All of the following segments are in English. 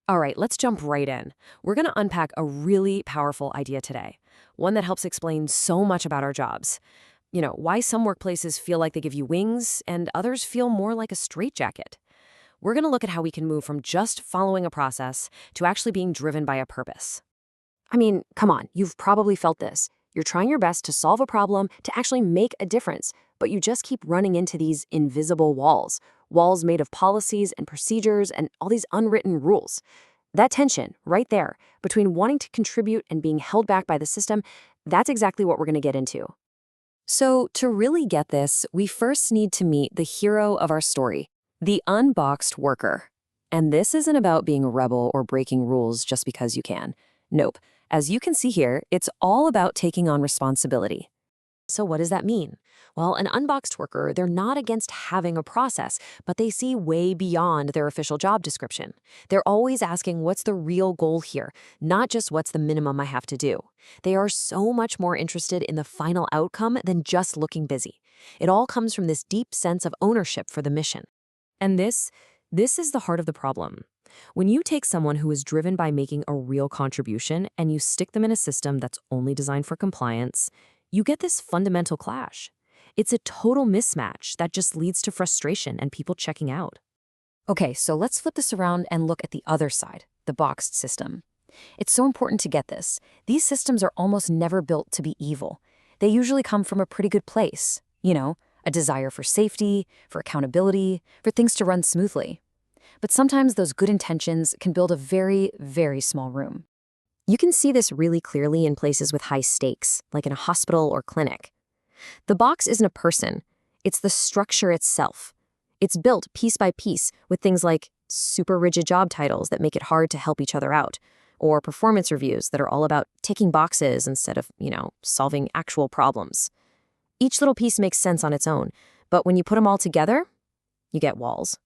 All right, let's jump right in. We're going to unpack a really powerful idea today, one that helps explain so much about our jobs. Why some workplaces feel like they give you wings and others feel more like a straitjacket. We're going to look at how we can move from just following a process to actually being driven by a purpose. I mean, come on, you've probably felt this. You're trying your best to solve a problem, to actually make a difference, but you just keep running into these invisible walls, walls made of policies and procedures and all these unwritten rules. That tension, right there, between wanting to contribute and being held back by the system, that's exactly what we're going to get into. So, to really get this, we first need to meet the hero of our story, the unboxed worker. And this isn't about being a rebel or breaking rules just because you can. Nope. As you can see here, it's all about taking on responsibility. So what does that mean? Well, an unboxed worker, they're not against having a process, but they see way beyond their official job description. They're always asking what's the real goal here, not just what's the minimum I have to do. They are so much more interested in the final outcome than just looking busy. It all comes from this deep sense of ownership for the mission. And this is the heart of the problem. When you take someone who is driven by making a real contribution and you stick them in a system that's only designed for compliance, you get this fundamental clash. It's a total mismatch that just leads to frustration and people checking out. Okay, so let's flip this around and look at the other side, the boxed system. It's so important to get this. These systems are almost never built to be evil. They usually come from a pretty good place, a desire for safety, for accountability, for things to run smoothly. But sometimes those good intentions can build a very, very small room. You can see this really clearly in places with high stakes, like in a hospital or clinic. The box isn't a person, it's the structure itself. It's built piece by piece with things like super rigid job titles that make it hard to help each other out, or performance reviews that are all about ticking boxes instead of, solving actual problems. Each little piece makes sense on its own, but when you put them all together, you get walls.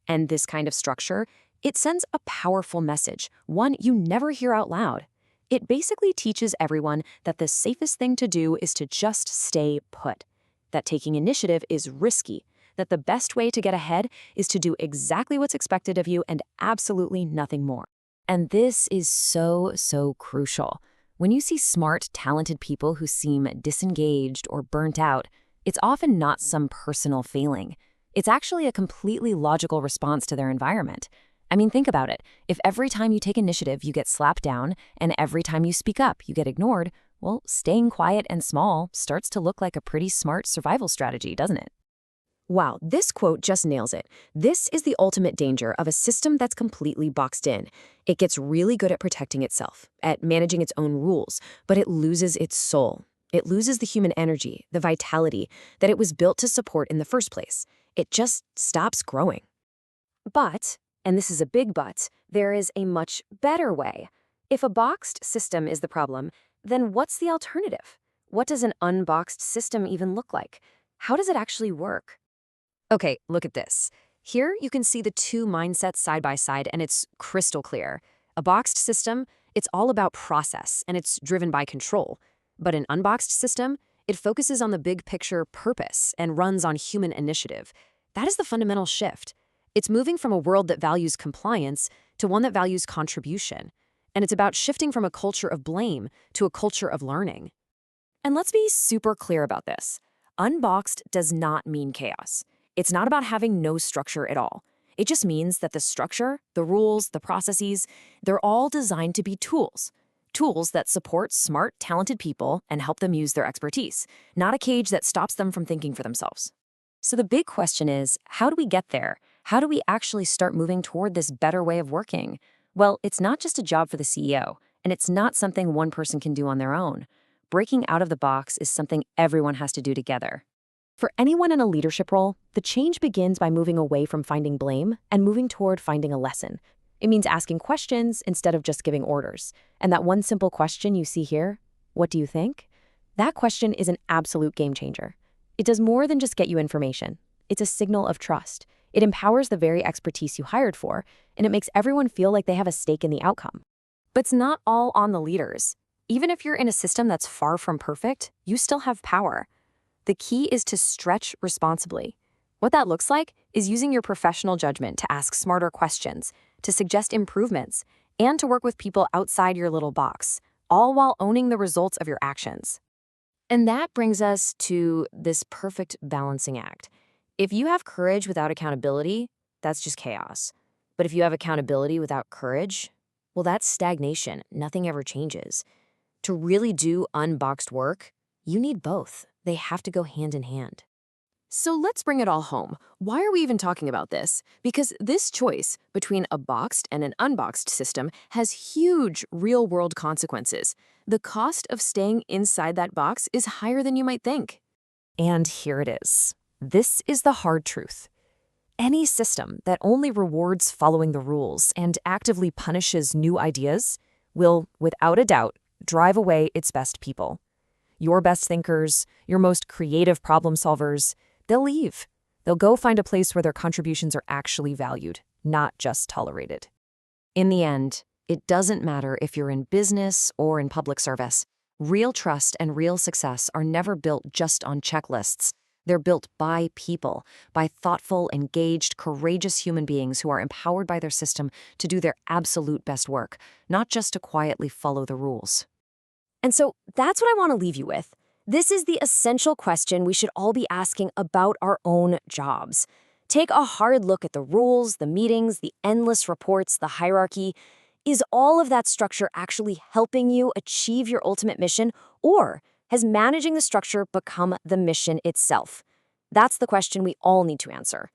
And this kind of structure, it sends a powerful message, one you never hear out loud. It basically teaches everyone that the safest thing to do is to just stay put, that taking initiative is risky, that the best way to get ahead is to do exactly what's expected of you and absolutely nothing more. And this is so, so crucial. When you see smart, talented people who seem disengaged or burnt out, it's often not some personal failing. It's actually a completely logical response to their environment. I mean, think about it. If every time you take initiative, you get slapped down, and every time you speak up, you get ignored, well, staying quiet and small starts to look like a pretty smart survival strategy, doesn't it? Wow, this quote just nails it. This is the ultimate danger of a system that's completely boxed in. It gets really good at protecting itself, at managing its own rules, but it loses its soul. It loses the human energy, the vitality that it was built to support in the first place. It just stops growing. But, and this is a big but, there is a much better way. If a boxed system is the problem, then what's the alternative? What does an unboxed system even look like? How does it actually work? Okay, look at this. Here you can see the two mindsets side by side, and it's crystal clear. A boxed system, it's all about process, and it's driven by control. But an unboxed system, it focuses on the big picture purpose and runs on human initiative. That is the fundamental shift. It's moving from a world that values compliance to one that values contribution. And it's about shifting from a culture of blame to a culture of learning. And let's be super clear about this. Unboxed does not mean chaos. It's not about having no structure at all. It just means that the structure, the rules, the processes, they're all designed to be tools. Tools that support smart, talented people and help them use their expertise, not a cage that stops them from thinking for themselves. So the big question is, how do we get there? How do we actually start moving toward this better way of working? Well, it's not just a job for the CEO, and it's not something one person can do on their own. Breaking out of the box is something everyone has to do together. For anyone in a leadership role, the change begins by moving away from finding blame and moving toward finding a lesson. It means asking questions instead of just giving orders. And that one simple question you see here, what do you think? That question is an absolute game changer. It does more than just get you information. It's a signal of trust. It empowers the very expertise you hired for, and it makes everyone feel like they have a stake in the outcome. But it's not all on the leaders. Even if you're in a system that's far from perfect, you still have power. The key is to stretch responsibly. What that looks like is using your professional judgment to ask smarter questions, to suggest improvements, and to work with people outside your little box, all while owning the results of your actions. And that brings us to this perfect balancing act. If you have courage without accountability, that's just chaos. But if you have accountability without courage, well, that's stagnation. Nothing ever changes. To really do unboxed work, you need both. They have to go hand in hand. So let's bring it all home. Why are we even talking about this? Because this choice between a boxed and an unboxed system has huge real-world consequences. The cost of staying inside that box is higher than you might think. And here it is. This is the hard truth. Any system that only rewards following the rules and actively punishes new ideas will, without a doubt, drive away its best people. Your best thinkers, your most creative problem solvers, they'll leave. They'll go find a place where their contributions are actually valued, not just tolerated. In the end, it doesn't matter if you're in business or in public service. Real trust and real success are never built just on checklists. They're built by people, by thoughtful, engaged, courageous human beings who are empowered by their system to do their absolute best work, not just to quietly follow the rules. And so that's what I want to leave you with. This is the essential question we should all be asking about our own jobs. Take a hard look at the rules, the meetings, the endless reports, the hierarchy. Is all of that structure actually helping you achieve your ultimate mission, or has managing the structure become the mission itself? That's the question we all need to answer.